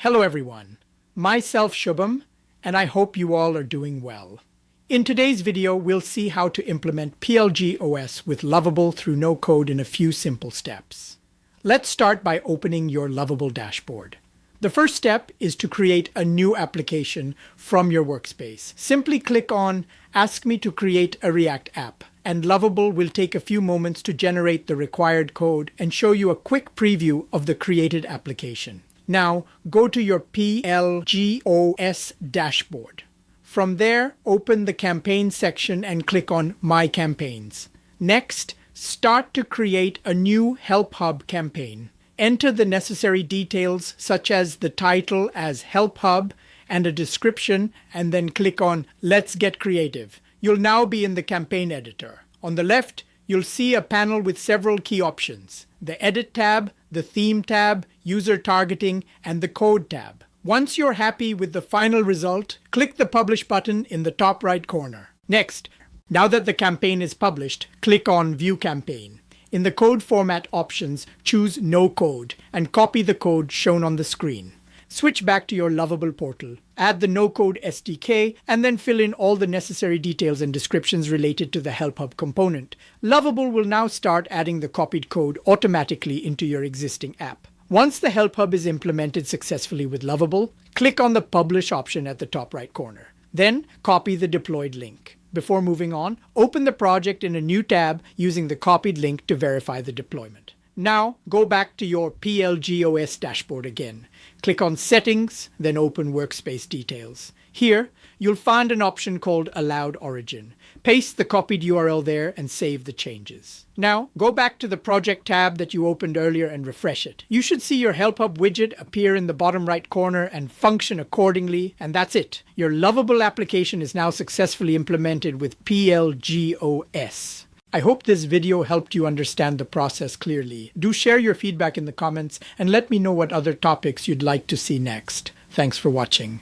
Hello everyone, myself Shubham, and I hope you all are doing well. In today's video, we'll see how to implement PLG OS with Lovable through no-code in a few simple steps. Let's start by opening your Lovable dashboard. The first step is to create a new application from your workspace. Simply click on Ask me to create a React app, and Lovable will take a few moments to generate the required code and show you a quick preview of the created application. Now, go to your PLG OS dashboard. From there, open the Campaign section and click on My Campaigns. Next, start to create a new HelpHub campaign. Enter the necessary details such as the title as HelpHub and a description, and then click on Let's Get Creative. You'll now be in the campaign editor. On the left, you'll see a panel with several key options: the Edit tab, the Theme tab, User Targeting, and the Code tab. Once you're happy with the final result, click the Publish button in the top right corner. Next, now that the campaign is published, click on View Campaign. In the code format options, choose No Code and copy the code shown on the screen. Switch back to your Lovable portal, add the No-Code SDK, and then fill in all the necessary details and descriptions related to the HelpHub component. Lovable will now start adding the copied code automatically into your existing app. Once the HelpHub is implemented successfully with Lovable, click on the Publish option at the top right corner. Then copy the deployed link. Before moving on, open the project in a new tab using the copied link to verify the deployment. Now, go back to your PLG OS dashboard again. Click on Settings, then open Workspace Details. Here, you'll find an option called Allowed Origin. Paste the copied URL there and save the changes. Now, go back to the Project tab that you opened earlier and refresh it. You should see your HelpHub widget appear in the bottom right corner and function accordingly, and that's it. Your Lovable application is now successfully implemented with PLG OS. I hope this video helped you understand the process clearly. Do share your feedback in the comments and let me know what other topics you'd like to see next. Thanks for watching.